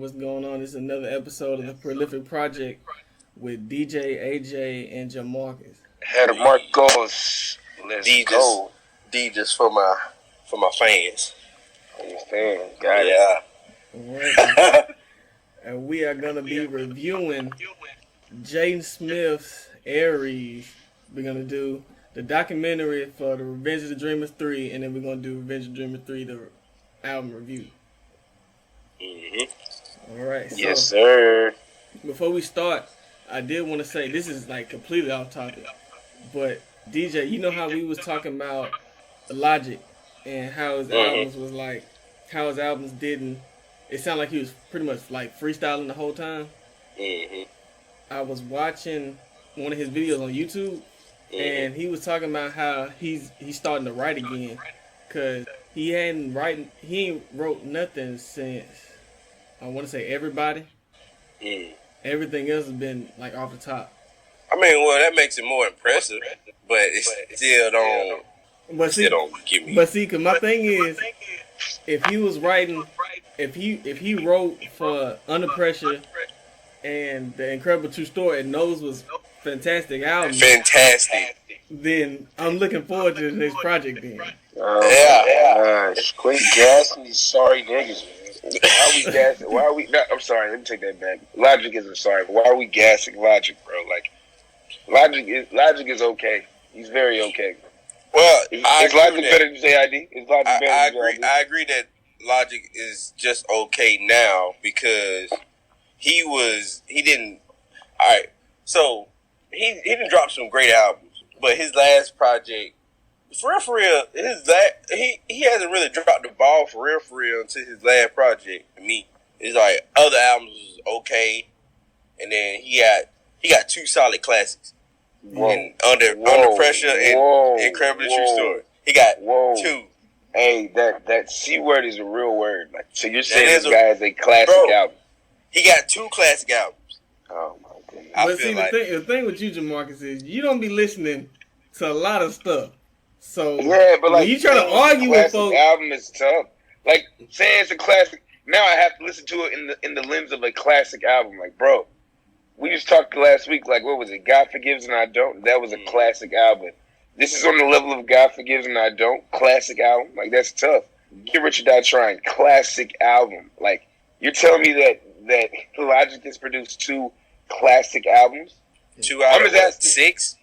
what's going on? This is another episode of the Prolific Project with DJ, AJ, and Jamarcus. Had a Marcos. Let's go. D just for my fans. Understand? Got it. All right. And we are gonna be reviewing Jaden Smith's ERYS. We're gonna do the documentary for the Revenge of the Dreamers 3, and then we're gonna do Revenge of the Dreamers 3, the album review. Mm-hmm. All right. So, yes, sir. Before we start, I did want to say this is like completely off topic, but DJ, you know how we was talking about Logic and how his albums was like, how his albums didn't. It sounded like he was pretty much like freestyling the whole time. Mm-hmm. I was watching one of his videos on YouTube, and he was talking about how he's starting to write again, cause he ain't wrote nothing since I want to say Everybody. Everything else has been like off the top. I mean, well, that makes it more impressive, but it still don't. Don't give me. But see, cause my thing is, if he was writing, if he wrote for Under Pressure and The Incredible True Story, and those was fantastic albums. Fantastic. Then I'm looking forward to the next project. Then. Quit gassing these sorry niggas, man. Why are we gassing? Why are we? No, I'm sorry. Let me take that back. Logic isn't sorry. But why are we gassing Logic, bro? Like, Logic is okay. He's very okay. Well, is Logic better than JID? Is Logic better than JID? I agree that Logic is just okay now because he didn't. All right, so he didn't drop some great albums, but his last project. For real, he hasn't really dropped the ball for real until his last project. To me, it's like other albums was okay, and then he got two solid classics. And under Pressure and Incredible True Story. He got two. Hey, that C word is a real word. Like, so you're saying this guy has a classic album? He got two classic albums. Oh my goodness! But see, the thing with you, Jamarcus, is you don't be listening to a lot of stuff. So yeah, but like when you try to argue with folks, album is tough. Like saying it's a classic. Now I have to listen to it in the lens of a classic album. Like, bro, we just talked last week. Like, what was it? God Forgives and I Don't. That was a classic album. This is on the level of God Forgives and I Don't. Classic album. Like, that's tough. Get Rich or Die Trying. Classic album. Like, you're telling me that Logic has produced two classic albums? 2 out of 6.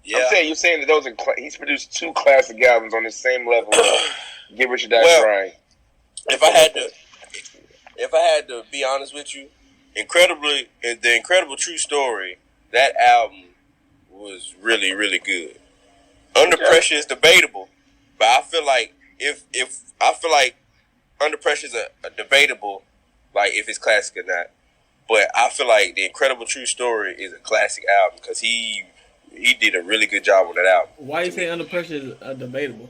Yeah. You're saying that he's produced two classic albums on the same level of Get Rich or Die Trying. If I had to be honest with you, The Incredible True Story, that album was really, really good. Under Pressure is debatable, but I feel like Under Pressure is a debatable, like if it's classic or not. But I feel like The Incredible True Story is a classic album because he did a really good job on that album. Why you say Under Pressure is debatable?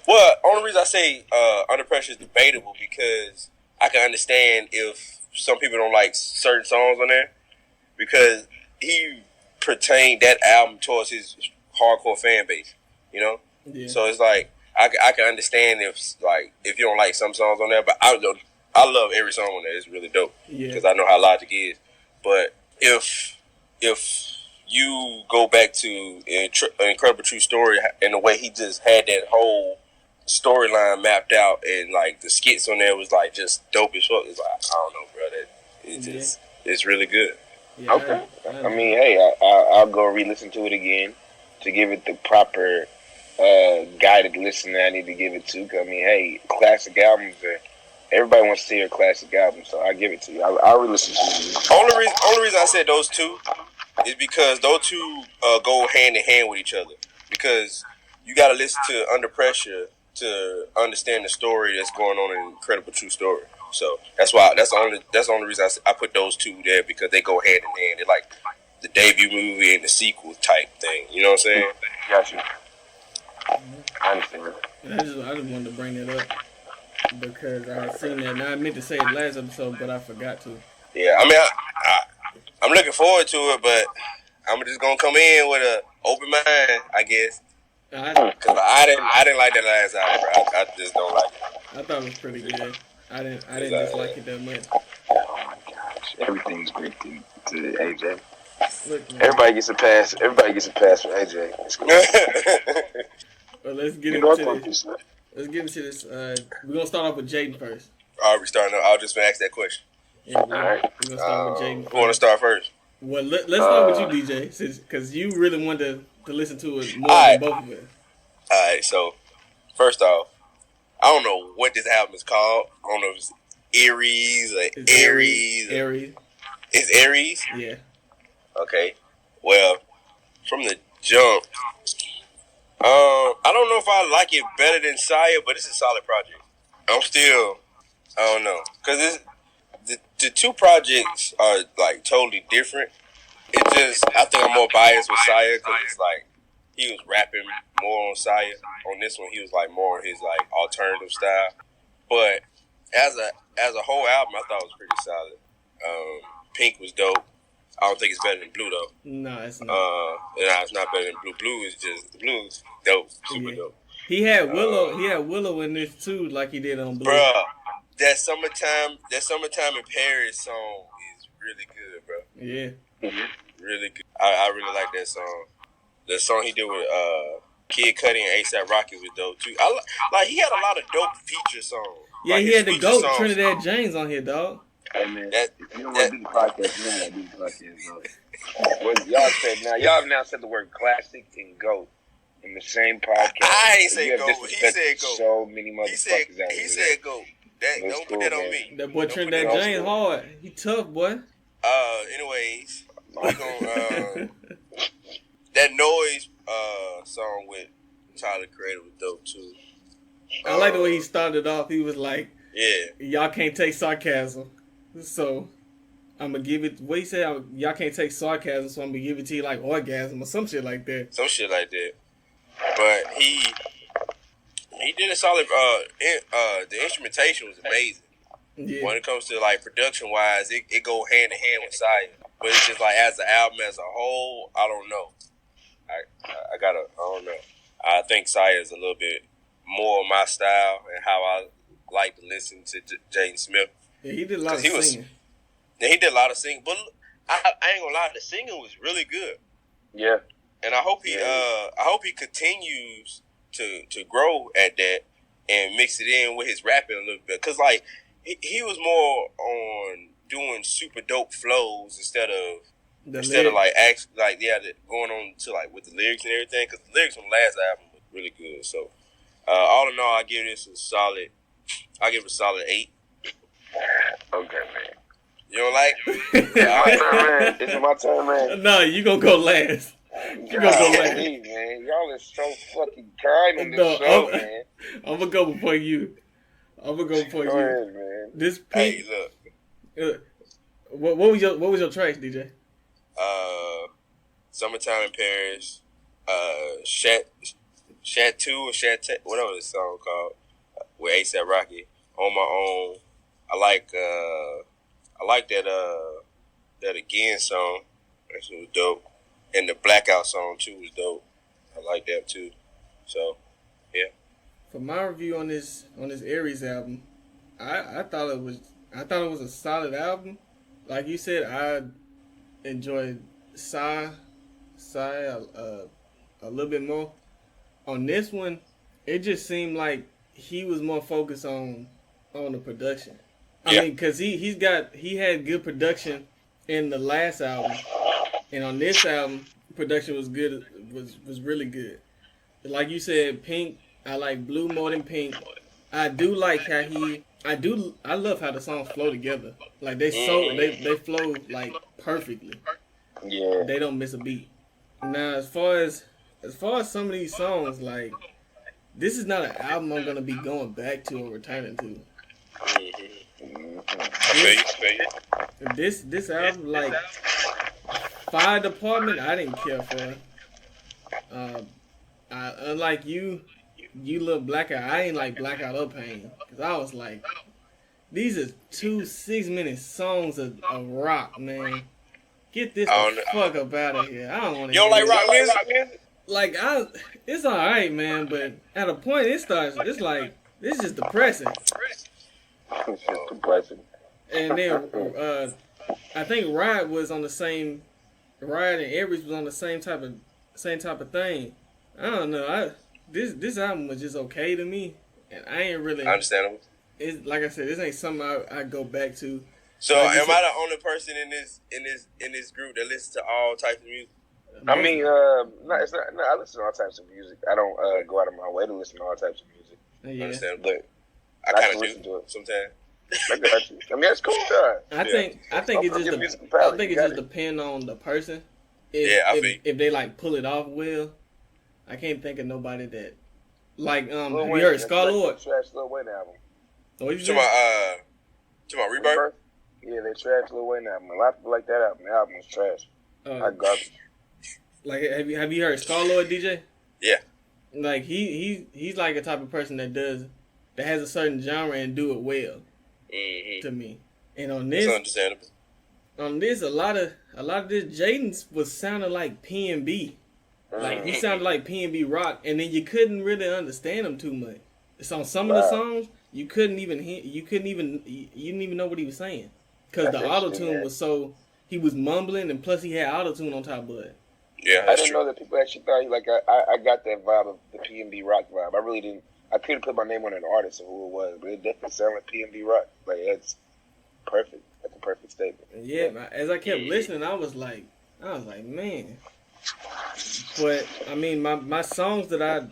Well, only reason I say Under Pressure is debatable because I can understand if some people don't like certain songs on there because he pertained that album towards his hardcore fan base, you know? Yeah. So it's like I can understand if you don't like some songs on there, but I love every song on there. It's really dope because I know how Logic is. But if you go back to Incredible True Story and the way he just had that whole storyline mapped out and like the skits on there was like just dope as fuck. It's like, I don't know, bro. It's really good. Yeah, okay. I mean, hey, I'll go re-listen to it again to give it the proper guided listen that I need to give it to. Cause I mean, hey, classic albums everybody wants to hear a classic album, so I give it to you. I'll re-listen to it. Only reason I said those two is because those two go hand in hand with each other. Because you got to listen to Under Pressure to understand the story that's going on in Incredible True Story. So that's the only reason I put those two there because they go hand in hand. They're like the debut movie and the sequel type thing. You know what I'm saying? Gotcha. I understand. I just wanted to bring that up because I had seen that and I meant to say it last episode, but I forgot to. Yeah, I mean, I'm looking forward to it, but I'm just gonna come in with an open mind, I guess. Because I didn't like that last album, bro. I just don't like it. I thought it was pretty good. I didn't dislike it that much. Everything's great to AJ. Look, man. Everybody gets a pass. Everybody gets a pass from AJ. It's cool. Well, let's get You know into what? this. Let's get into this. We're gonna start off with Jaden first. All right, we starting. I was just gonna ask that question. Yeah, we're Alright. gonna start with Jaden. Who want to start first? Well, let's start with you, DJ, because you really wanted to listen to it more Alright. than both of us. All right, so first off, I don't know what this album is called. I don't know if it's ERYS or It's ERYS. ERYS. It's ERYS? Yeah. Okay. Well, from the jump, I don't know if I like it better than Saya, but it's a solid project. I don't know. Because the two projects are, like, totally different. It just, I think I'm more biased with Saya because it's like, he was rapping more on Saya. On this one, he was, like, more on his, like, alternative style. But as a whole album, I thought it was pretty solid. Pink was dope. I don't think it's better than Blue, though. No, it's not. No, it's not better than Blue. Blue is dope, super dope. He had Willow in this too, like he did on Blue. Bruh, that summertime in Paris song is really good, bro. Yeah. Really good. I really like that song. The song he did with Kid Cudi and A$AP Rocky was dope too. Like he had a lot of dope feature songs. Yeah, like he had the GOAT songs. Trinidad James on here, dog. Hey man, That- if you don't want to do the podcast, you don't want to do the podcast. What y'all said now? Y'all have now said the word classic and GOAT in the same podcast. I ain't say You have GOAT. He disrespected said GOAT. So many He motherfuckers out he here. said go. That's Don't cool, put that on man. me. That boy Don't put Trinidad that on James me. hard. He tough, boy. Anyways, we gonna that noise song with Tyler Creator was dope too. I like the way he started off. He was like, Yeah. y'all can't take sarcasm. So, I'm going to give it, what he said, y'all can't take sarcasm, so I'm going to give it to you like orgasm or some shit like that. Some shit like that. But he did a solid. The instrumentation was amazing. Yeah. When it comes to like production wise, it go hand in hand with Saya. But it's just like as an album as a whole, I don't know. I don't know. I think Saya is a little bit more my style and how I like to listen to Jaden Smith. Yeah, he did a lot of singing. He did a lot of singing, but I ain't gonna lie, the singing was really good. Yeah. And I hope he continues to grow at that and mix it in with his rapping a little bit. Cause like he was more on doing super dope flows instead of going on to like with the lyrics and everything. Cause the lyrics on the last album was really good. So all in all, I give this a solid 8. Okay, man. You don't like? My turn, man. Is it my turn, man? No, you gonna go last. You gonna go last. Hey, man. Y'all are so fucking kind on this No, show, I'm- man. I'm gonna go before you. Go ahead, man. This Hey, Pink. look. What was your track, DJ? Summertime in Paris. Chateau or Chateau, whatever the song called, with A$AP Rocky. On My Own. I like that Again song. That shit was dope. And the Blackout song too was dope. I like that too. So, yeah. For my review on this ERYS album, I thought it was a solid album. Like you said, I enjoyed Psy a little bit more. On this one, it just seemed like he was more focused on the production. I mean, cause he had good production in the last album, and on this album, production was good, was really good. Like you said, Pink. I like Blue more than Pink. I do like how I love how the songs flow together. Like they flow like perfectly. Yeah. They don't miss a beat. Now, as far as some of these songs, like this is not an album I'm gonna be going back to or returning to. This album, like Fire Department, I didn't care for. Unlike you love Blackout. I ain't like Blackout or Pain, cause I was like, these are 2 6-minute songs of rock, man. Get this the fuck up out of here. I don't want to. You don't like rock music? Like it's all right, man, but at a point it's just depressing. It's just depressing. And then I think Ride was on the same. Ride and ERYS was on the same type of thing. I don't know. This album was just okay to me, and I ain't really. Understandable. It's like I said, this ain't something I go back to. So, like am I the only person in this group that listens to all types of music? I mean, no, it's not. No, I listen to all types of music. I don't go out of my way to listen to all types of music. Yeah. Understandable. But I kind can of listen do to it sometimes. I got you. I mean, that's cool, though. I think it I'm your just musical palate, I think you it got just it. depends on the person. Yeah, I think. If they like pull it off well, I can't think of nobody that like Lil have Wayne, you heard that's Scar like Lord? the trash Lil Wayne album. What you To say? my Rebirth? Yeah, they trash Lil Wayne album. A lot of people like that album. The album was trash. I garbage. Like have you heard Scar Lord, DJ? Yeah. Like he's like a type of person that has a certain genre and do it well Mm-hmm. to me. And on That's this understandable. a lot of this Jaden was sounding like P&B. Like he sounded like P&B rock, and then you couldn't really understand him too much. It's on some of the songs you didn't even know what he was saying because the auto tune was so he was mumbling, and plus he had auto tune on top of it. Yeah, I that's didn't true. know that people actually thought I got that vibe of the P&B rock vibe. I really didn't. I couldn't put my name on an artist or who it was, but it definitely sounded like P&B rock. Like it's perfect. That's a perfect statement. Yeah, as I kept listening, I was like, man. But I mean, my songs that I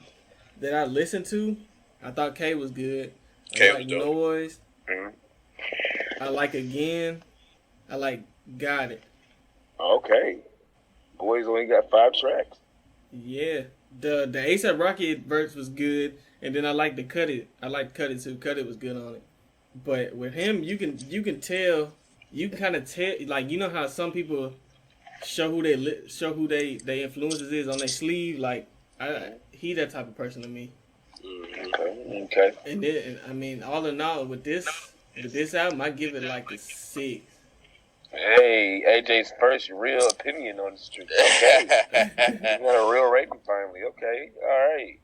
listened to, I thought K was good. K I was like dope. Noise. Mhm. I like Again. I like Got It. Okay. Boys only got 5 tracks. Yeah, the ASAP Rocky verse was good, and then I like the Cut It. I like Cut It too. Cut It was good on it. But with him, you can tell, you can kind of tell, like you know how some people show who they influences is on their sleeve. Like he that type of person to me. Okay. And then I mean, all in all, with this album, I give it like a 6. Hey, AJ's first real opinion on the street. Okay. You got a real rating finally. Okay. All right.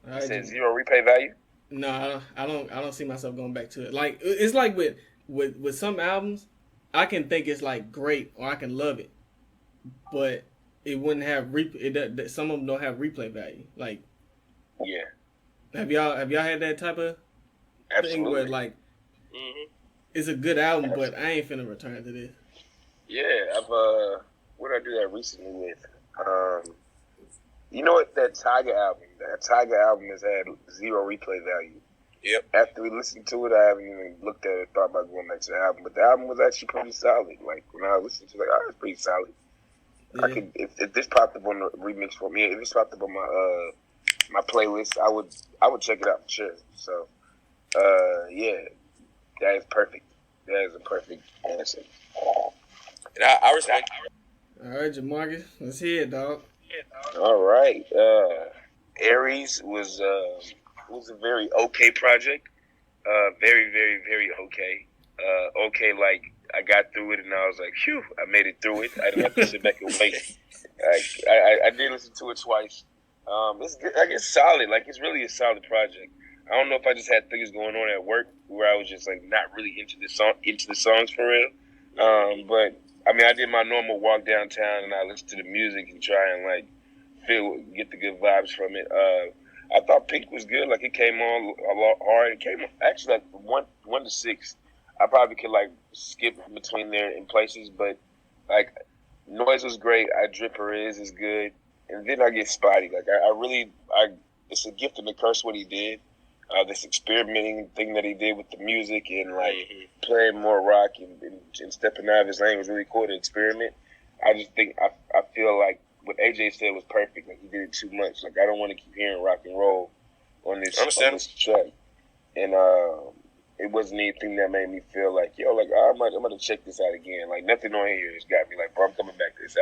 All right, You said 0 replay value? No, I don't see myself going back to it. Like it's like with some albums, I can think it's like great or I can love it, but it wouldn't have some of them don't have replay value. Like, Yeah. have y'all had that type of thing where Absolutely. like Mm-hmm. it's a good album, but I ain't finna return to this. Yeah, what did I do that recently with? You know what, that Tiger album has had 0 replay value. Yep. After we listened to it, I haven't even looked at it, thought about going back to the album, but the album was actually pretty solid. Like, when I listened to it, like, it's pretty solid. Yeah. I could, if this popped up on the remix for me, if this popped up on my, my playlist, I would check it out for sure. So, yeah, that is perfect. That is a perfect answer. And I respect. All right, Jamarcus, let's hear it, dog. All right. ERYS was a very okay project. Very, very, very okay. Okay, like I got through it and I was like, phew, I made it through it. I didn't have to sit back and wait. I did listen to it twice. It's good. Like, it's solid. Like, it's really a solid project. I don't know if I just had things going on at work where I was just like not really into the songs for real. But I mean, I did my normal walk downtown and I listened to the music and try and like get the good vibes from it. I thought Pink was good. Like, it came on a lot hard. It came on, actually like 1 to 6. I probably could like skip between there in places, but like Noise was great. ERYS is good, and then I get Spotty. Like it's a gift and a curse what he did. This experimenting thing that he did with the music and like playing more rock and stepping out of his lane was really cool to experiment. I just think I feel like what AJ said was perfect. Like, he did it too much. Like, I don't want to keep hearing rock and roll on this track. And it wasn't anything that made me feel like, yo, like, I'm gonna check this out again. Like, nothing on here has got me like, bro, I'm coming back to this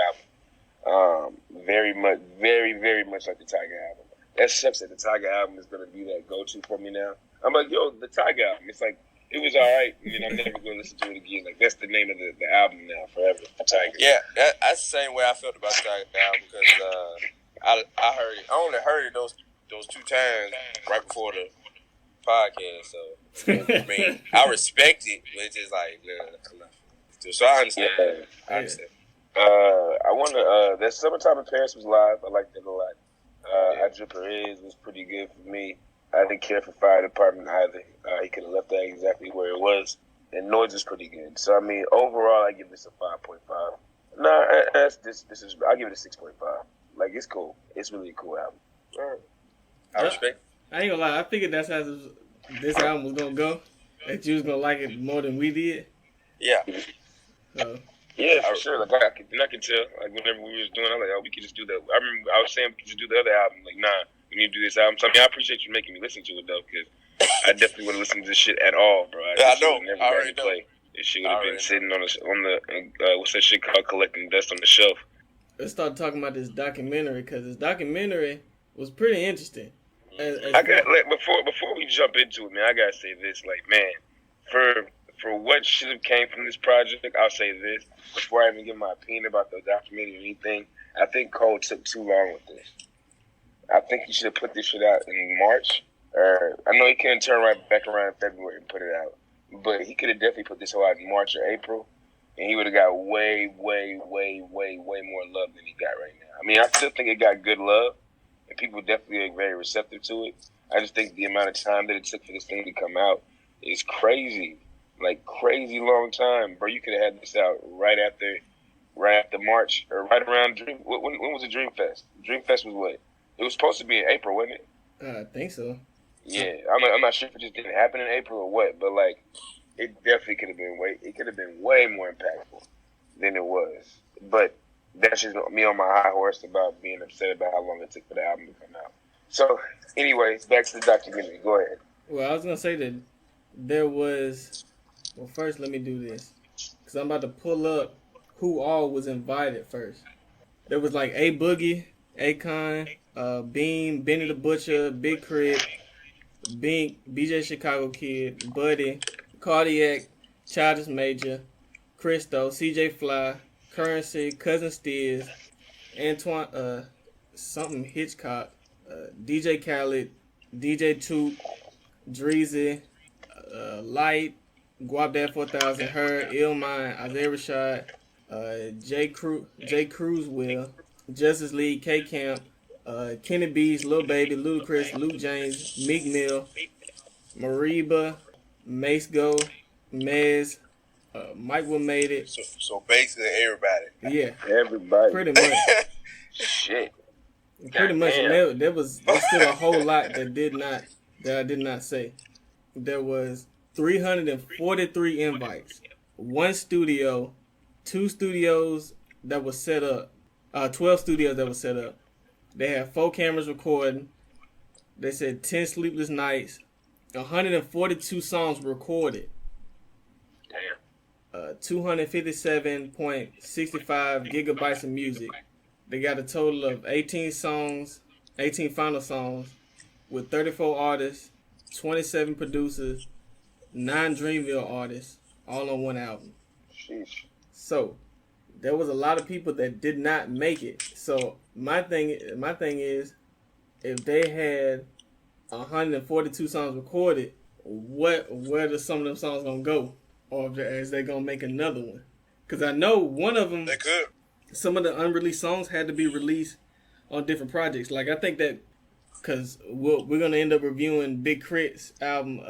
album. Very much, very, very much like the Tiger album. That sucks that the Tiger album is gonna be that go-to for me now. I'm like, yo, the Tiger album. It's like, it was all right, and I'm never gonna listen to it again. Like, that's the name of the album now, forever. The Tiger. Yeah, that's the same way I felt about the Tiger album because I heard it. I only heard it those 2 times right before the podcast. So I mean, I respect it, but it's just like, nah. too. So I understand. Yeah. I understand. I want to. That Summertime in Paris was live. I liked it a lot. ERYS was pretty good for me. I didn't care for Fire Department either. He could have left that exactly where it was. And Noise is pretty good. So I mean, overall, I give this a 5.5. Nah, this is. I give it a 6.5. Like it's cool. It's really a cool album. All right. I respect. I ain't gonna lie. I figured that's how this album was gonna go. That you was gonna like it more than we did. Yeah. Yeah, for sure. Like I could tell. Like whenever we was doing, I was like, oh, we could just do that. I remember I was saying we could just do the other album. Like, nah, we need to do this album. So I mean, I appreciate you making me listen to it though, because I definitely wouldn't listen to this shit at all, bro. I know. Never I already know. play. This shit would have been sitting on the what's that shit called, collecting dust on the shelf. Let's start talking about this documentary, because this documentary was pretty interesting. Before we jump into it, man, I gotta say this, like, man, for what should have came from this project, I'll say this before I even give my opinion about the documentary or anything. I think Cole took too long with this. I think he should have put this shit out in March. I know he couldn't turn right back around in February and put it out, but he could have definitely put this whole out in March or April, and he would have got way, way, way, way, way more love than he got right now. I mean, I still think it got good love, and people definitely are very receptive to it. I just think the amount of time that it took for this thing to come out is crazy. Like, crazy long time. Bro, you could have had this out right after March, or right around when was the Dream Fest? Dream Fest was what? It was supposed to be in April, wasn't it? I think so. Yeah, I'm not sure if it just didn't happen in April or what, but like, it definitely could have been way more impactful than it was. But that's just me on my high horse about being upset about how long it took for the album to come out. So, anyways, back to the documentary. Go ahead. Well, I was gonna say that there was. Well, first let me do this, because I'm about to pull up who all was invited first. There was like A Boogie, Akon, Beam, Benny the Butcher, Big Crit, Bink, BJ Chicago Kid, Buddy, Cardiac, Childish Major, Christo, CJ Fly, Currency, Cousin Steers, Antoine, something Hitchcock, DJ Khaled, DJ Toop, Dreezy, Light, Guap 4000, Her, Illmind, Isaiah Rashad, J. Cruzwell, Justice League, K Camp, Kenny Bees, Lil Baby, Ludacris, Luke James, Meek Mill, Mariba, Mace Go, Mez, Mike Will Made It. So basically everybody. Yeah. Everybody. Pretty much. Shit. Pretty much. And there's still a whole lot that I did not say. There was 343 invites, 1 studio, 2 studios that was set up, 12 studios that was set up. They had 4 cameras recording. They said 10 sleepless nights, 142 songs recorded. Damn. 257.65 gigabytes of music. They got a total of 18 songs, 18 final songs, with 34 artists, 27 producers, 9 Dreamville artists, all on one album. Sheesh. So there was a lot of people that did not make it. So my thing is, if they had 142 songs recorded, where are some of them songs gonna go, or is they gonna make another one? Because I know one of them. They could. Some of the unreleased songs had to be released on different projects. Like I think that because we're gonna end up reviewing Big Crit's album.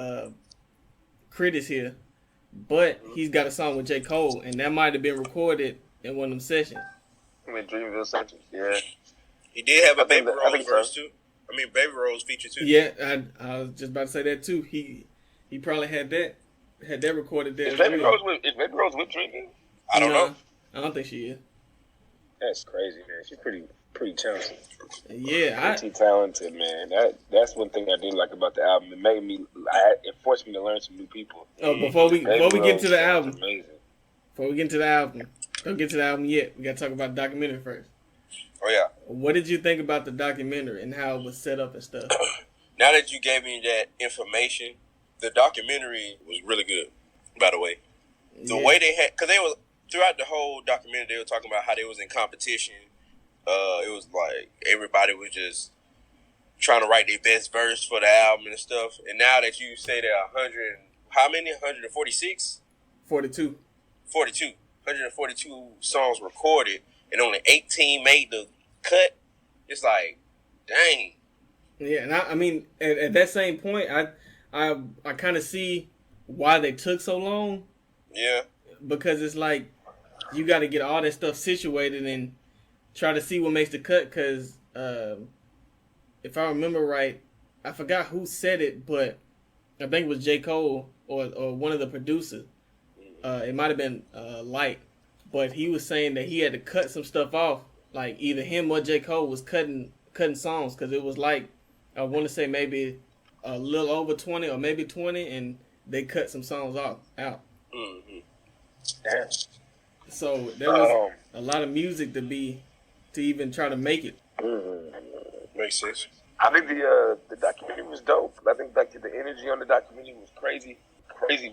Crit is here, but he's got a song with J. Cole, and that might have been recorded in one of them sessions. I mean, Dreamville sessions, yeah. He did have a Baby I Rose think so. verse too. I mean, Baby Rose feature too. Yeah, I was just about to say that too. He probably had that recorded there. Is Baby Rose with Dreamville? I don't know. I don't think she is. That's crazy, man. She's pretty talented. Yeah, Pretty talented, man. That's one thing I do like about the album. It forced me to learn some new people. Oh, before we get to the album, amazing. Before we get to the album, don't get to the album yet. We got to talk about the documentary first. Oh yeah. What did you think about the documentary and how it was set up and stuff? Now that you gave me that information, the documentary was really good. By the way, the way they had, because they was throughout the whole documentary, they were talking about how they was in competition. It was like everybody was just trying to write their best verse for the album and stuff. And now that you say that 100, how many? 146? 42. 142 songs recorded, and only 18 made the cut. It's like, dang. Yeah, and I mean, at that same point, I kind of see why they took so long. Yeah. Because it's like you got to get all that stuff situated and try to see what makes the cut. Because if I remember right, I forgot who said it, but I think it was J. Cole or one of the producers. It might have been Light, but he was saying that he had to cut some stuff off. Like either him or J. Cole was cutting songs because it was like I want to say maybe a little over 20 or maybe 20, and they cut some songs out. Mm-hmm. Damn. So there was a lot of music to even try to make it. Makes sense. I think the documentary was dope. I think like the energy on the documentary was crazy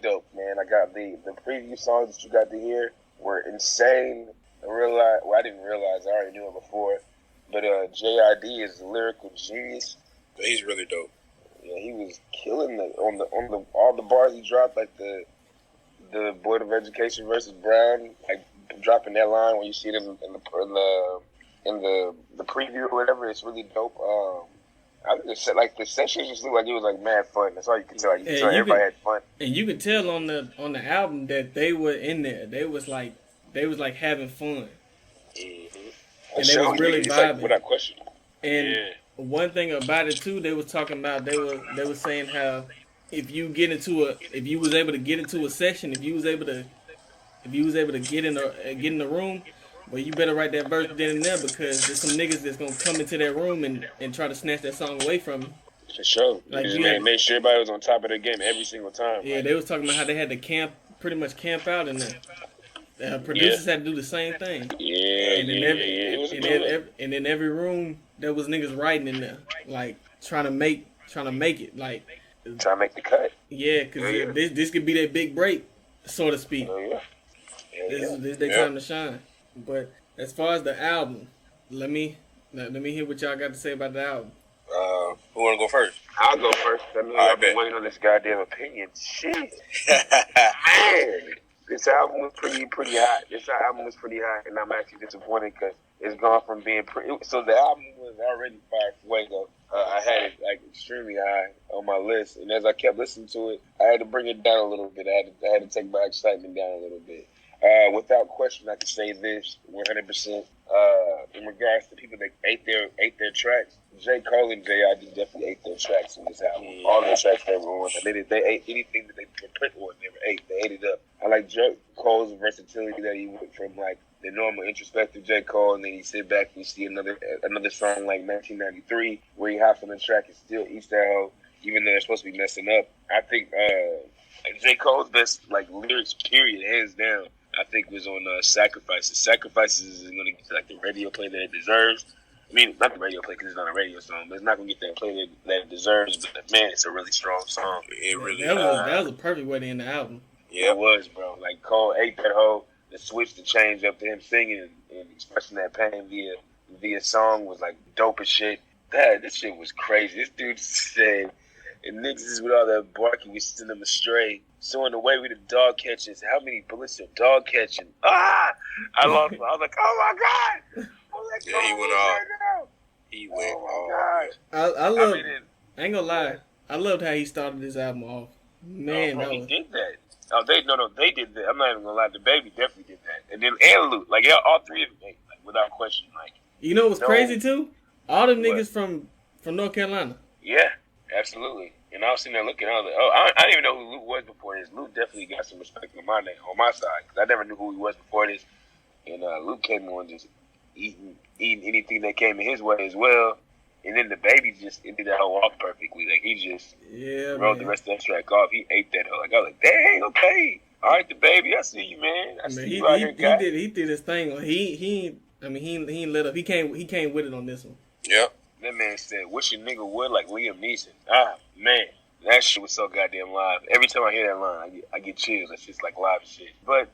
dope, man. I got the preview songs that you got to hear were insane. I didn't realize, I already knew it before, but JID is a lyrical genius. He's really dope. Yeah, he was killing it on the all the bars he dropped, like the Board of Education versus Brown, like dropping that line when you see it in the preview or whatever. It's really dope. I think the sessions just looked like it was like mad fun. That's all you can tell. You can tell everybody had fun. And you could tell on the album that they were in there. They was like having fun. Mm-hmm. And they was really vibing. Like, without question. And one thing about it too, they was talking about they were saying how if you was able to get into a session, if you was able to get in the room, well, you better write that verse then and there because there's some niggas that's gonna come into that room and try to snatch that song away from you. For sure. Like made sure everybody was on top of their game every single time. Yeah, they was talking about how they had to pretty much camp out in there. Producers had to do the same thing. And in every room there was niggas writing in there, like trying to make it, like trying to make the cut. Yeah, because this could be their big break, so to speak. This is their time to shine. But as far as the album, let me hear what y'all got to say about the album. Who want to go first? I'll go first. I've been waiting on this goddamn opinion. Shit. Man. This album was pretty hot. And I'm actually disappointed because it's gone from being so the album was already far away though. I had it like extremely high on my list, and as I kept listening to it, I had to bring it down a little bit. I had to take my excitement down a little bit. Without question, I can say this 100%. In regards to people that ate their tracks, J. Cole and J.I.D. definitely ate their tracks in this album. All their tracks they were on. They ate anything that they put on. They ate it up. I like J. Cole's versatility that he went from like the normal introspective J. Cole, and then he sit back and you see another song like 1993 where he hops on the track and still eats that hoe, even though they're supposed to be messing up. I think J. Cole's best like lyrics, period, hands down, I think was on Sacrifices. Sacrifices is going to get like the radio play that it deserves. I mean, not the radio play because it's not a radio song, but it's not going to get that play that it deserves. But man, it's a really strong song. It really that was a perfect way to end the album. Yeah, it was, bro. Like Cole ate that hoe. The switch to change up to him singing and expressing that pain via song was like dope as shit. This shit was crazy. This dude said, and niggas is with all that barking, we send them astray. So in the way we the dog catches, how many bullets are dog catching? I was like, oh my god! Yeah, he went off. He went off. I ain't gonna lie. I loved how he started this album off. Man, he did that. Oh, they did that. I'm not even gonna lie. The Baby definitely did that, and then Luke, like all three of them, like without question, like. You know what's crazy too? All them niggas from North Carolina. Yeah, absolutely. And I was sitting there looking. I was like, oh, I didn't even know who Luke was before this. Luke definitely got some respect on my side because I never knew who he was before this. And Luke came on just eating anything that came in his way as well. And then the Baby just ended that whole off perfectly. Like he just wrote the rest of that track off. He ate that hoe. Like I was like, dang, okay, all right, the Baby, I see you, man. I see you out here, guy. He did his thing. He ain't let up. He came with it on this one. Yep. That man said, "Wish your nigga would like Liam Neeson." Ah, man, that shit was so goddamn live. Every time I hear that line, I get chills. That's just like live shit. But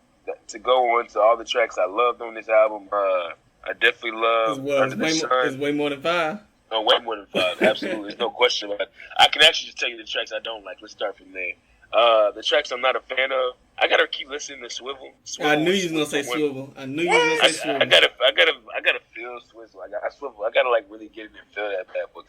to go on to all the tracks I loved on this album, I definitely love Under the Sun. It's way more than 5. No, way more than 5. Absolutely, there's no question about it. I can actually just tell you the tracks I don't like. Let's start from there. The tracks I'm not a fan of. I gotta keep listening to Swivel. I knew you was gonna say Swivel. I knew you was gonna say Swivel. I gotta feel Swivel. I Swivel. I gotta like really get in and feel that bad boy.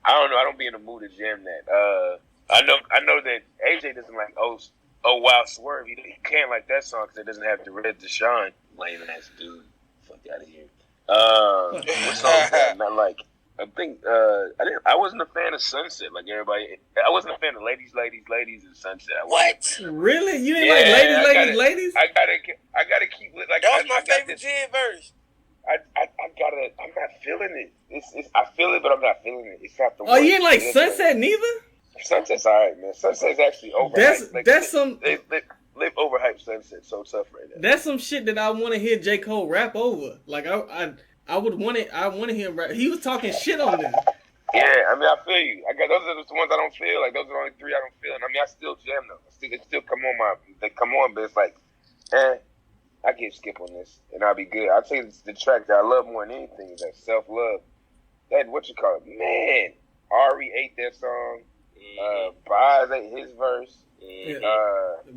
I don't know. I don't be in the mood to jam that. I know that AJ doesn't like oh wow Swerve. He can't like that song because it doesn't have the red Deshaun. Lame ass dude. Fuck out of here. What song is that? Not like. I think I wasn't a fan of Sunset like everybody. I wasn't a fan of Ladies and Sunset. What? Really? You didn't like Ladies? I gotta keep like. That was my favorite Jid verse. I'm not feeling it. I feel it, but I'm not feeling it. It's not the. Oh, you didn't like Sunset neither? Sunset's alright, man. Sunset's actually overhyped. That's some. They've overhyped Sunset so tough right now. That's some shit that I want to hear J. Cole rap over. Like I would want it. I want to hear him rap. He was talking shit on this. Yeah, I mean, I feel you. Those are the ones I don't feel. Like those are the only three I don't feel. And I mean, I still jam them. They still come on, but it's like, I can skip on this, and I'll be good. I'll tell you the track that I love more than anything is that Self Love. That what you call it, man. Ari ate that song. Boz ate his verse.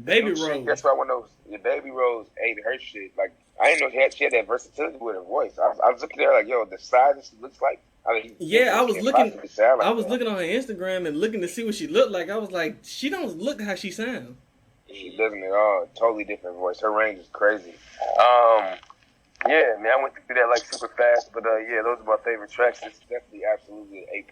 Baby Rose. That's why one of those. Baby Rose ate her shit. Like I didn't know she had that versatility with her voice. I was looking at her like, yo, the size she looks like. I mean, I was looking. Like I was looking on her Instagram and looking to see what she looked like. I was like, she don't look how she sounds. She doesn't at all. Totally different voice. Her range is crazy. Yeah, man, I went through that like super fast, but yeah, those are my favorite tracks. It's definitely absolutely an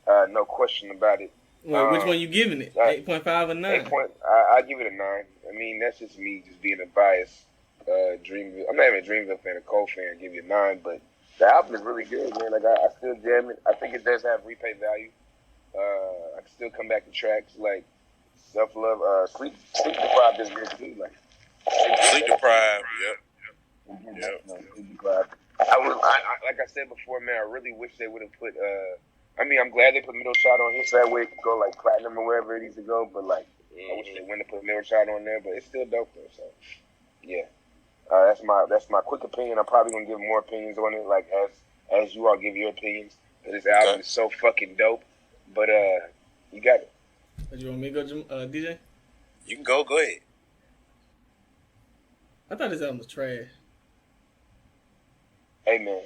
8.59. No question about it. Well, which one you giving it? 8.5 or 9? I give it a 9. I mean, that's just me just being a biased Dreamville. I'm not even a Dreamville fan, a Cole fan. I give you a 9, but the album is really good, man. Like I still jam it. I think it does have replay value. I can still come back to tracks like Self Love, Sleep Deprived is good too. Like Sleep Deprived, yep. Sleep Deprived. Like I said before, man. I really wish they would have put. I mean, I'm glad they put Middle Shot on here so that way it could go like platinum or wherever it needs to go. But like, I wish they wouldn't have put Middle Shot on there. But it's still dope though. So yeah, that's my quick opinion. I'm probably gonna give more opinions on it, like as you all give your opinions. But this album is so fucking dope. But you got it. You want me to go, DJ? You can go ahead. I thought this album was trash. Hey man.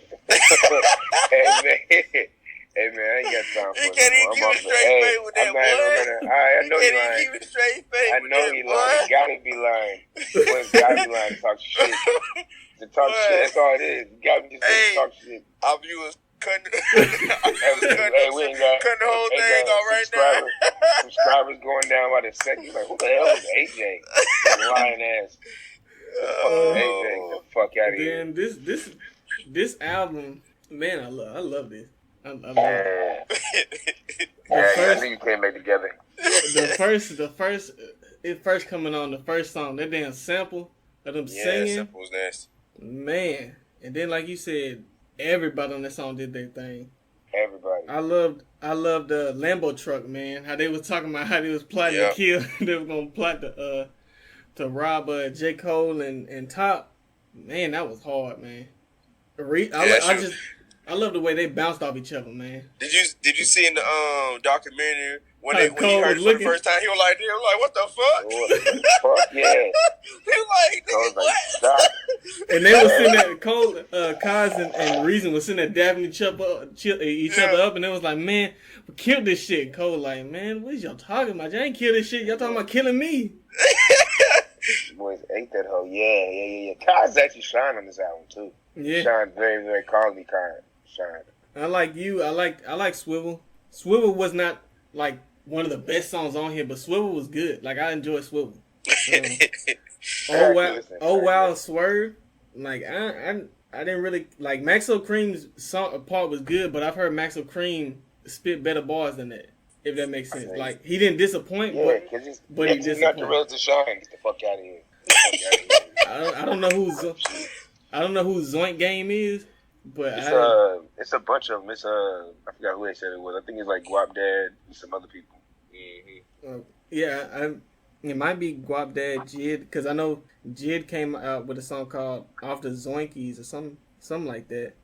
Hey man, I ain't got time for it. He can't even keep a straight face with that boy. I know he he's lying. keep a straight face. I know he's lying. He gotta be lying. Boy's gotta be lying to talk shit. To talk shit, that's all it is. You gotta be just to talk shit. Our viewers cutting the cutting whole thing off right now. Subscribers going down by the second. Like, who the hell is AJ? Lying ass. AJ, the fuck out of here. Then this album, man, I love this. I love it. I think you came back together. It first coming on the first song, that damn sample of them singing. Yeah, sample was nasty. Man, and then like you said, everybody on that song did their thing. Everybody. I loved the Lambo truck, man. How they was talking about how they was plotting to kill. They were gonna plot to rob J. Cole and Top. Man, that was hard, man. I love the way they bounced off each other, man. Did you see in the documentary when he heard it for the first time? He was like, what the fuck? What the fuck? Yeah. He was like, nigga, what? Stop. And they were sitting there, Cole, Kaz and Reason was sitting there dabbing each other up, and they was like, man, we killed this shit. Cole like, man, what is y'all talking about? Y'all ain't kill this shit. Y'all talking about killing me. Boys ate that hoe. Yeah. Kaz actually shined on this album too. Yeah. Shined very, very calmly, shine. I like Swivel. Swivel was not like one of the best songs on here, but Swivel was good. Like I enjoyed Swivel. Wow, and Swerve. Like I didn't really like Maxo Cream's song part was good, but I've heard Maxo Cream spit better bars than that. If that makes sense. Like he didn't disappoint, but he disappointed. He's not the real to shine. Get the fuck out of here. I don't know who Zoink Game is. But it's a bunch of them. I forgot who they said it was. I think it's like Guap Dad and some other people. Mm-hmm. It might be Guap Dad Jid, because I know Jid came out with a song called Off the Zoinkies or something like that.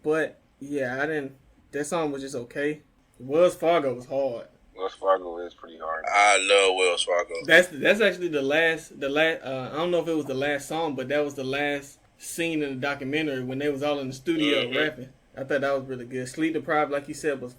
But yeah, that song was just okay. Wells Fargo was hard. Wells Fargo is pretty hard. I love Wells Fargo. That's actually the last. I don't know if it was the last song, but that was the last scene in the documentary when they was all in the studio rapping. I thought that was really good. Sleep Deprived, like you said, was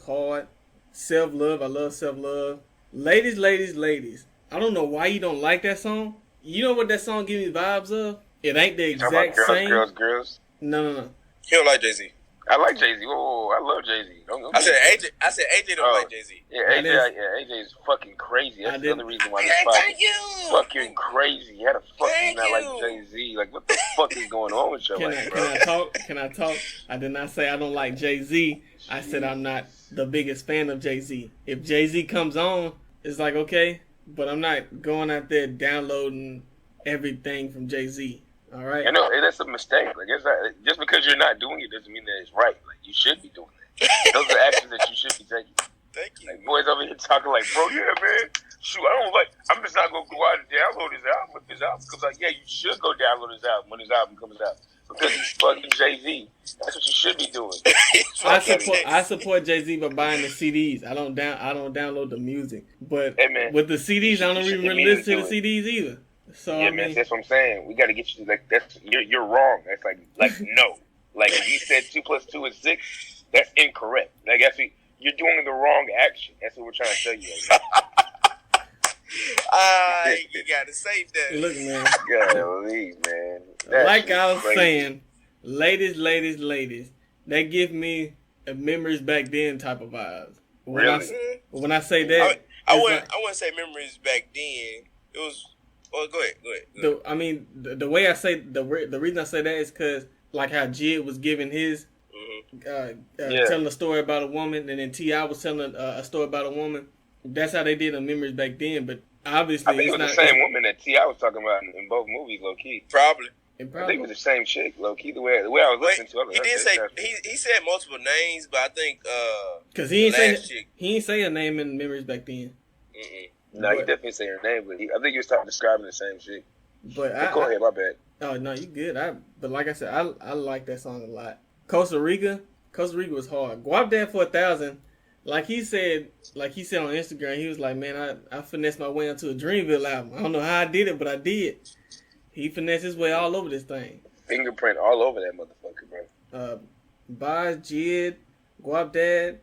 hard. Self Love, I love Self Love. Ladies, ladies, ladies. I don't know why you don't like that song. You know what that song give me vibes of? It ain't the exact same. Girls. No. He don't like Jay-Z. I like Jay-Z. Oh, I love Jay-Z. I said AJ don't like Jay-Z. Yeah, AJ is fucking crazy. That's the other reason why this podcast fucking crazy. How the fuck you not like Jay-Z? Like, what the fuck is going on with you? Can I talk? I did not say I don't like Jay-Z. I said I'm not the biggest fan of Jay-Z. If Jay-Z comes on, it's like, okay, but I'm not going out there downloading everything from Jay-Z. All right. I know that's a mistake. Like, it's not, just because you're not doing it doesn't mean that it's right. Like, you should be doing it. Those are actions that you should be taking. Thank you. Like, boys over here talking like, bro, yeah, man. Shoot, I don't like. I'm just not gonna go out and download his album if his album comes out. Yeah, you should go download his album when his album comes out because he's fucking Jay-Z. That's what you should be doing. I support Jay-Z by buying the CDs. I don't download the music, but hey, with the CDs, I don't even really listen to the CDs either. So yeah, man, that's what I'm saying. We got to get you like that's you're wrong. That's like no. Like if you said 2 + 2 is 6, that's incorrect. Like you're doing the wrong action. That's what we're trying to tell you. You gotta save that. Look, man. Golly, man. Like I was saying, ladies, they give me a memories back then type of vibes. When I say that, I wouldn't say memories back then. It was. Well, go ahead. The way I say the reason I say that is because like how Jid was giving his telling a story about a woman, and then T.I. was telling a story about a woman. That's how they did on memories back then. But obviously, I think it was the same woman that T.I. was talking about in both movies, low key. Probably. I think it was the same chick, low key. The way I was listening to it, he did say he said multiple names, but I think because he ain't say her name in memories back then. No, he definitely said her name, but I think he was describing the same shit. But go ahead, my bad. Oh no, you good. But like I said, I like that song a lot. Costa Rica was hard. Guap Dad for 1,000, like he said on Instagram, he was like, man, I finessed my way into a Dreamville album. I don't know how I did it, but I did. He finessed his way all over this thing. Fingerprint all over that motherfucker, bro. Baz, Jid, Guap Dad,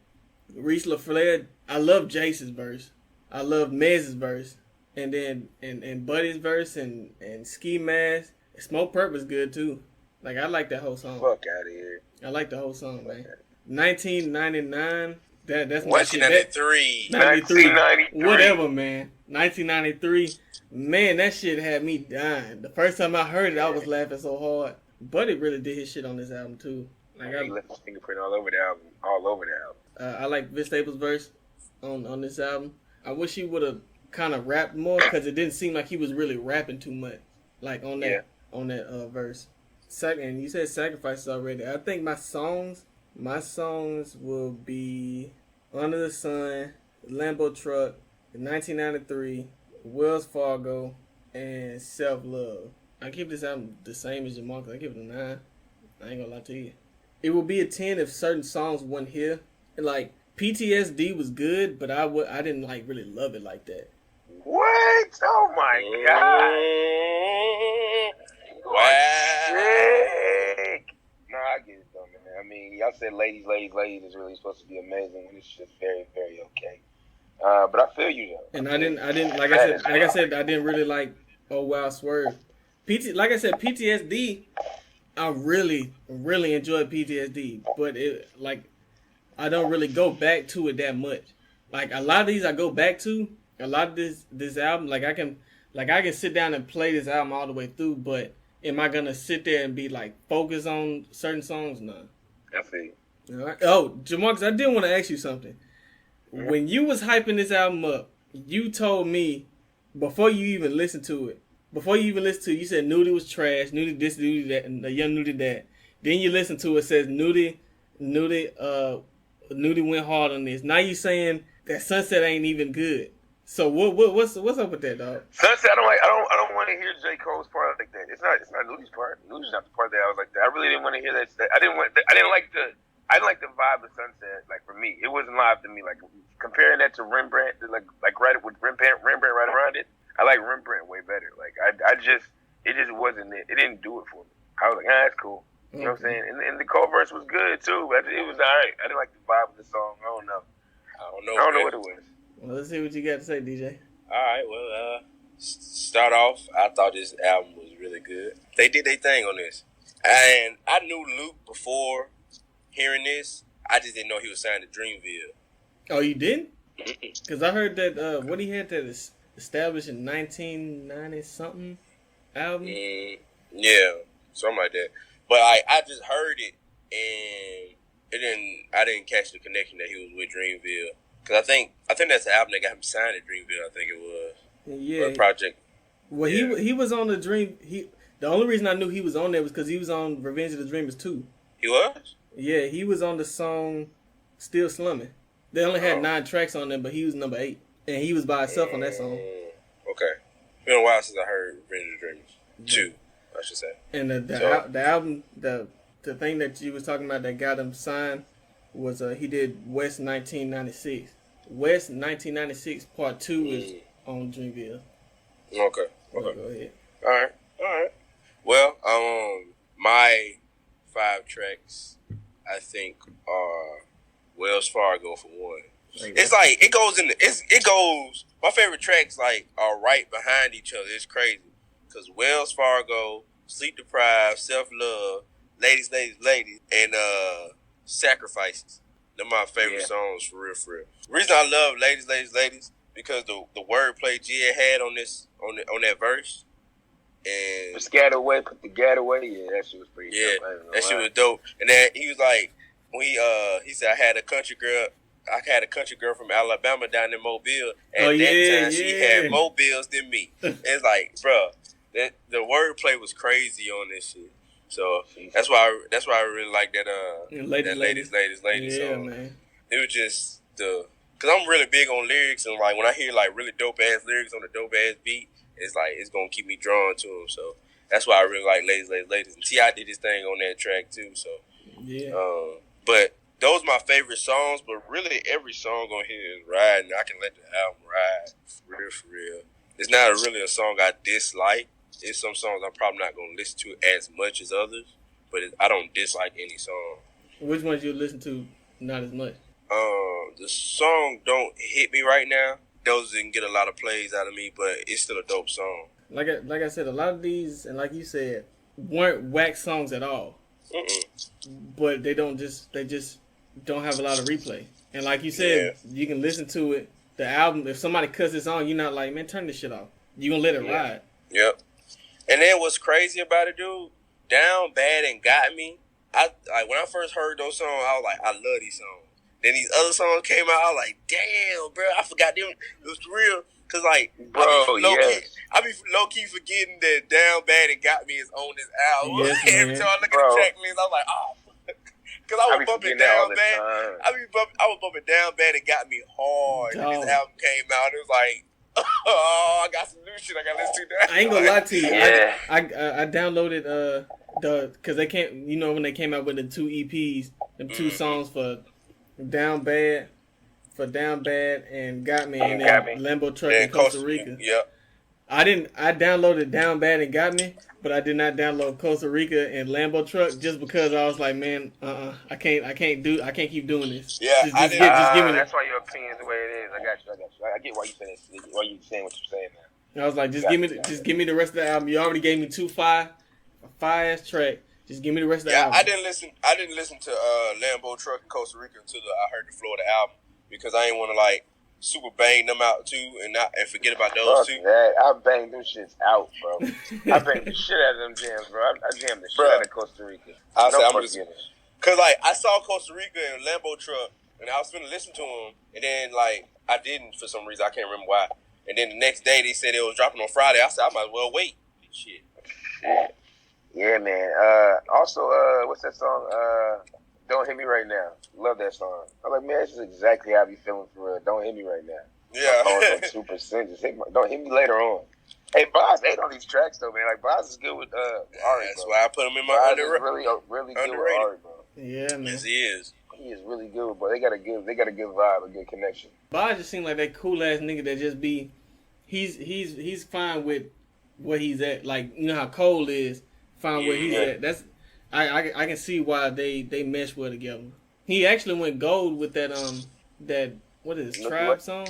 Reese LaFleur. I love Jace's verse. I love Mez's verse, and then and Buddy's verse, and Ski Mask. Smoke Perp was good too. Like I like that whole song. Fuck out of here. I like the whole song, man. 1999. That's my shit. 93. 1993. Whatever, man. 1993. Man, that shit had me dying. The first time I heard it, I was laughing so hard. Buddy really did his shit on this album too. Like he left his fingerprint all over the album. I like Vince Staples' verse on this album. I wish he would have kind of rapped more because it didn't seem like he was really rapping too much, like on that verse. Second, you said Sacrifices already. I think my songs will be Under the Sun, Lambo Truck, 1993, Wells Fargo, and Self Love. I give this album the same as Jamal. I give it a 9. I ain't gonna lie to you. It would be a 10 if certain songs weren't here. Like PTSD was good, but I didn't like really love it like that. What? Oh my god! Wow! No, I get it though, man. I mean, y'all said "Ladies" is really supposed to be amazing, and it's just very, very okay. But I feel you though. And I didn't like I said, I didn't really like Oh Wow Swerve. Like I said, PTSD. I really, really enjoyed PTSD, but I don't really go back to it that much. Like a lot of these I go back to. A lot of this album, like I can sit down and play this album all the way through, but am I gonna sit there and be like focused on certain songs? No. I feel you. All right. Oh, Jamarcus, I did want to ask you something. Mm-hmm. When you was hyping this album up, you told me before you even listened to it, you said Nudie was trash, Nudie this, Nudie that, and the young Nudie that. Then you listen to it, says Nudie went hard on this. Now you saying that Sunset ain't even good. So what's up with that, dog? Sunset, I don't want to hear J. Cole's part like that. It's not Nudie's part. Nudie's not the part that I was like that. I really didn't want to hear that. I didn't like the vibe of Sunset. Like for me, it wasn't live to me. Like comparing that to Rembrandt, like right with Rembrandt right around it, I like Rembrandt way better. Like it just wasn't it. It didn't do it for me. I was like, that's cool. You know what I'm saying? And the co-verse was good too. But it was alright. I didn't like the vibe of the song. I don't know what it was. Well, let's see what you got to say, DJ. All right, well, start off, I thought this album was really good. They did their thing on this. And I knew Luke before hearing this. I just didn't know he was signed to Dreamville. Oh, you didn't? Because I heard that what he had that is established in 1990-something album. Yeah, something like that. But I just heard it, and I didn't catch the connection that he was with Dreamville. Because I think that's the album that got him signed at Dreamville. I think it was. Yeah. Project. Well, yeah. He was on the Dream. The only reason I knew he was on there was because he was on Revenge of the Dreamers 2. He was? Yeah, he was on the song Still Slumming. They only had 9 tracks on there, but he was number 8. And he was by himself on that song. Okay. It's been a while since I heard Revenge of the Dreamers 2, I should say. And the album, the thing that you was talking about that got him signed was he did West 1996. West 1996 Part 2 is on Dreamville. Okay. Go ahead. All right. Well, my 5 tracks, I think, are Wells Fargo for one. It's like it goes. My favorite tracks are right behind each other. It's crazy because Wells Fargo, Sleep Deprived, Self Love, Ladies, and Sacrifices. They're my favorite songs for real. The reason I love Ladies, because the wordplay Gia had on that verse. And the scat away, put the gat away. Yeah, that shit was pretty dope. That shit was dope. And then he was like, when he said, I had a country girl from Alabama down in Mobile. At that time, she had more bills than me. It's like, bro, the wordplay was crazy on this shit. So that's why I really like that ladies. Yeah, so man. It was just because I'm really big on lyrics, and like when I hear like really dope ass lyrics on a dope ass beat, it's like it's gonna keep me drawn to them. So that's why I really like ladies. And T.I. did his thing on that track too. So yeah. But those are my favorite songs. But really, every song on here is riding. I can let the album ride for real. It's not really a song I dislike. There's some songs I'm probably not gonna listen to as much as others, but I don't dislike any song. Which ones you listen to not as much? The song don't hit me right now. Those didn't get a lot of plays out of me, but it's still a dope song. Like I said, a lot of these, and like you said, weren't whack songs at all. But they just don't have a lot of replay. And like you said, you can listen to it. The album, if somebody cuts this on, you're not like, man, turn this shit off. You gonna let it ride. Yep. And then what's crazy about it, dude? Down Bad and Got Me. When I first heard those songs, I was like, I love these songs. Then these other songs came out, I was like, damn, bro, I forgot them. It was real. Cause like, bro, I be low key forgetting that Down Bad and Got Me is on this album. Yes, every time I look at the track list, I'm like, oh, cause I was bumping Down Bad. I was bumping Down Bad and Got Me hard. When this album came out, it was like, oh, I got some new shit I gotta listen to now. I ain't gonna lie to you. I downloaded because they came, when they came out with the 2 EPs, them 2 songs for Down Bad and Got Me, and then Lambo Truck in Costa Rica. Yeah. I downloaded Down Bad and Got Me, but I did not download Costa Rica and Lambo Truck just because I was like, man, I can't keep doing this. Yeah, just give me that's why your opinion's the way it is. I got you. I get why you saying this. Why you saying what you're saying now. I was like, just give me the rest of the album. You already gave me 2 fire-ass track. Just give me the rest of the album. I didn't listen to Lambo Truck in Costa Rica until I heard the Florida album because I didn't want to like super bang them out too and forget about those two. I banged them shits out, bro. I banged the shit out of them jams, bro. I jammed the shit out of Costa Rica. Cause like I saw Costa Rica and Lambo Truck and I was finna listen to them and then like I didn't for some reason. I can't remember why. And then the next day they said it was dropping on Friday. I said I might as well wait. Shit. Yeah, man. Also, what's that song? Don't Hit Me Right Now. Love that song. I'm like, man, this is exactly how I be feeling for real. Don't hit me right now. Yeah. My phone's like 2%. Just don't hit me later on. Hey, Boz ate on these tracks though, man. Like Boz is good with Ari. That's bro. why I put him in my Boz is really good with Ari, bro. Yeah, man. Yes, he is. He is really good, but they got a good vibe, a good connection. Boz just seemed like that cool ass nigga that just be. He's fine with where he's at. Like, you know how Cole is fine where he's at. That's I can see why they mesh well together. He actually went gold with that what is it, Tribe song?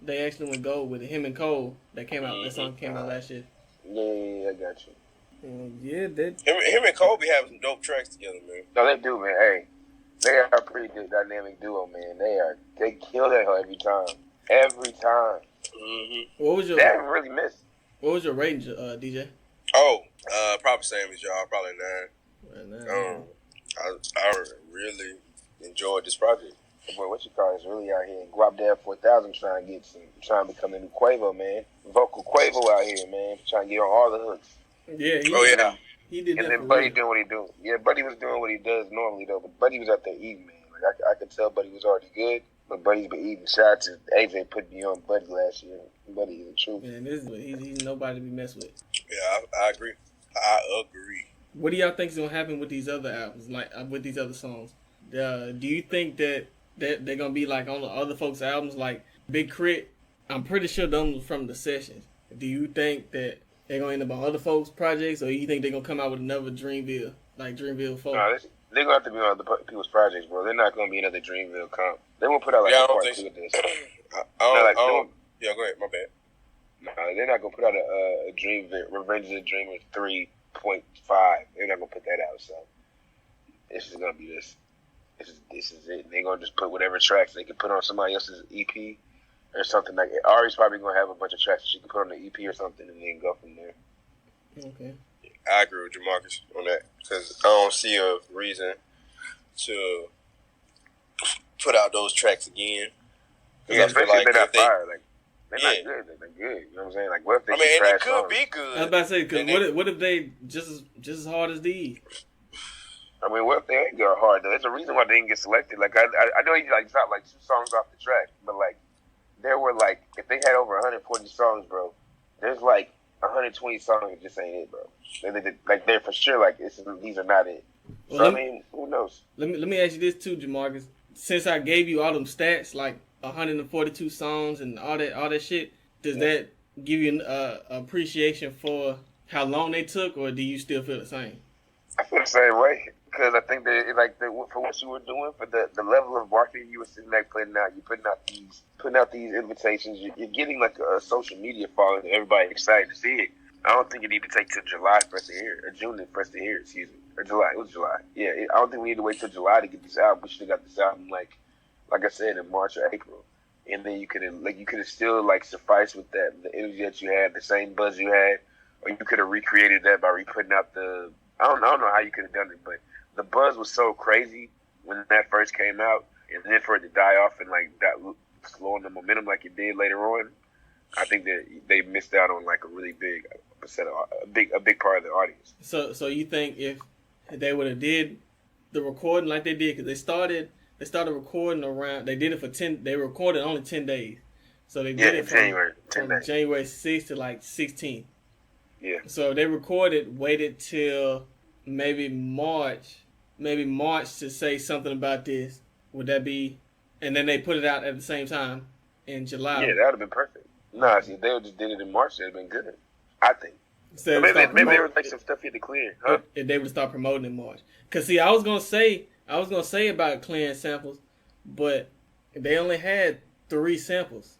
They actually went gold with it. Him and Cole that came out. That song came out last year. Yeah, I got you. Yeah, that Him and Cole be having some dope tracks together, man. No, they do, man. Hey, they are a pretty good dynamic duo, man. They kill that hoe every time. Every time. What was your? They haven't really missed. What was your rating, DJ? Oh, probably same as y'all. Probably 9. I really enjoyed this project. Boy, what you call is really out here. Guap Dad 4000 trying to become the new Quavo, man. Vocal Quavo out here, man. Trying to get on all the hooks. Yeah. He did that. And then Buddy doing what he do. Yeah, Buddy was doing what he does normally though. But Buddy was out there eating, man. Like I could tell Buddy was already good. But Buddy's been eating shots. And AJ put me on Buddy last year. Buddy is the truth. Man, he's nobody to be messed with. Yeah, I agree. I agree. What do y'all think is gonna happen with these other albums, like with these other songs? Do you think that they're gonna be like on the other folks' albums, like Big Crit? I'm pretty sure those were from the sessions. Do you think that they're gonna end up on other folks' projects, or you think they're gonna come out with another Dreamville, like Dreamville 4? No, they're gonna have to be on other people's projects, bro. They're not gonna be another Dreamville comp. They won't put out like a part 2 of this. Yeah, go ahead. My bad. No, they're not gonna put out a Dreamville, Revenge of the Dreamers 3.5. They're not gonna put that out. So this is gonna be this. This is it. They're gonna just put whatever tracks they can put on somebody else's EP or something like it. ERYS probably gonna have a bunch of tracks that she can put on the EP or something, and then go from there. Okay. I agree with Jamarcus on that because I don't see a reason to put out those tracks again. Yeah, especially if they're not fire. Like they're not good. They're good. You know what I'm saying? Like what if they and trash it could songs? be good. I was about to say, because what if they just as hard as these? I mean, what if they ain't go hard though? There's a reason why they didn't get selected. Like I know he like dropped like 2 songs off the track, but like there were like if they had over 140 songs, bro, there's like 120 songs that just ain't it, bro. They're for sure like these are not it. So Well, I mean, who knows? Let me ask you this too, Jamarcus. Since I gave you all them stats, like 142 songs and all that shit, does that give you an appreciation for how long they took, or do you still feel the same? I feel the same way because I think that for what you were doing, for the level of marketing you were sitting there putting out these invitations, you're getting like a social media following. Everybody excited to see it. I don't think you need to take till July for us to hear it, or June for us to hear it. Excuse me, or July. It was July. Yeah, I don't think we need to wait till July to get this album. We should have got this album like I said in March or April, and then you could have still like sufficed with that the energy that you had, the same buzz you had, or you could have recreated that by re-putting out the. I don't know how you could have done it, but the buzz was so crazy when that first came out, and then for it to die off and like that slowing the momentum like it did later on, I think that they missed out on like a really big a big part of the audience. So you think if they would have did the recording like they did, because they started recording around, they did it for 10. They recorded only 10 days, so they did it from January 6th to like 16th. Yeah. So they waited till maybe March to say something about this. Would that be? And then they put it out at the same time in July. Yeah, that would have been perfect. Nah, see, if they just did it in March, it'd have been good. I think. So maybe they would like some stuff here to clear, huh? If they would start promoting in March, cause see, I was gonna say about clearing samples, but they only had 3 samples,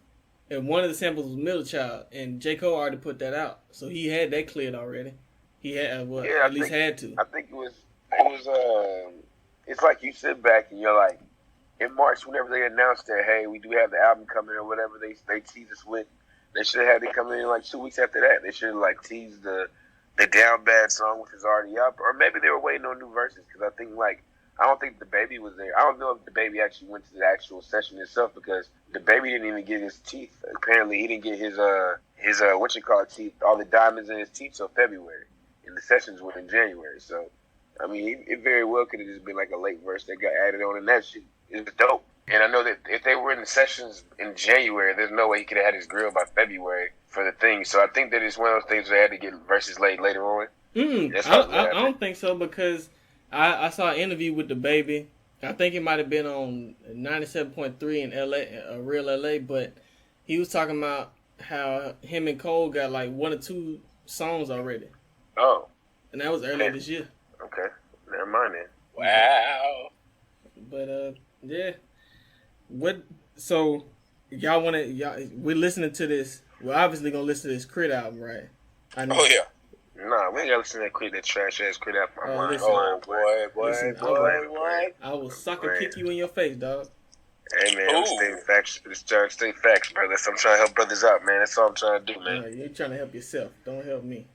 and one of the samples was Middle Child, and J. Cole already put that out, so he had that cleared already. He had at least had to. I think it was. It's like you sit back and you're like, in March, whenever they announced that, hey, we do have the album coming or whatever they teased us with, they should have had it coming in like 2 weeks after that. They should have like teased the Down Bad song, which is already up, or maybe they were waiting on new verses because I don't think the baby was there. I don't know if the baby actually went to the actual session itself because the baby didn't even get his teeth. Apparently, he didn't get his teeth, all the diamonds in his teeth till February, and the sessions were in January. So, I mean, it very well could have just been like a late verse that got added on, and that shit is dope. And I know that if they were in the sessions in January, there's no way he could have had his grill by February for the thing. So I think that it's one of those things where they had to get verses laid later on. I don't think so because I saw an interview with the baby I think it might have been on 97.3 in LA, real LA, but he was talking about how him and Cole got like 1 or 2 songs already. Oh. And that was earlier this year. Okay. Never mind then. Wow. But yeah. So y'all we're listening to this. We're obviously gonna listen to this Crit album, right? Oh yeah. Nah, we ain't gotta listen to that trash ass Crit album. Listen. Oh boy. I will suck and kick you in your face, dog. Hey man, I'm stating facts. It's trying to state facts, brother. I'm trying to help brothers out, man. That's all I'm trying to do, man. You're trying to help yourself. Don't help me.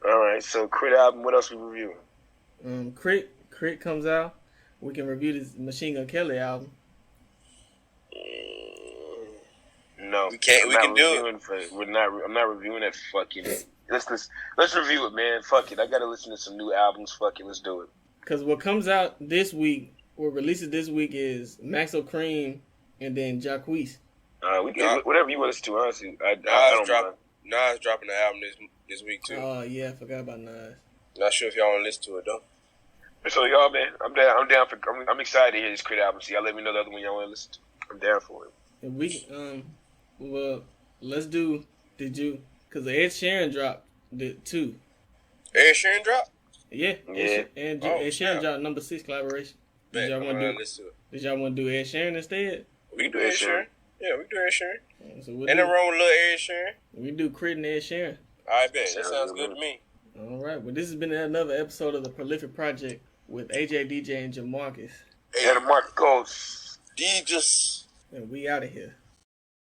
All right, so Crit album. What else we reviewing? Crit comes out. We can review this Machine Gun Kelly album. No, we can't. We can do it. I'm not reviewing that fucking. Let's review it, man. Fuck it. I gotta listen to some new albums. Fuck it. Let's do it. Cause what comes out this week, what releases this week is Maxo Cream and then Jacquees. We can whatever you want to listen to. Honestly, I don't mind. Nas dropping the album this week too. Oh yeah, I forgot about Nas. Not sure if y'all want to listen to it though. So y'all, man, I'm down for. I'm excited to hear this Crit album. So y'all let me know the other one y'all want to listen to. I'm down for it. And we well, let's do. Did you? Cause Ed Sheeran dropped too. Ed Sheeran dropped? Yeah. Ed Sheeran dropped number 6 collaboration. Did y'all want to do Ed Sheeran instead? We can do Ed Sheeran. Yeah, we can do Ed Sheeran. So ain't nothing wrong with little Ed Sheeran. We do Crit and Ed Sheeran. I bet. That sounds good to me. All right. Well, this has been another episode of the Prolific Project with AJ, DJ, and Jamarcus. And Marcos. Jesus. And we out of here.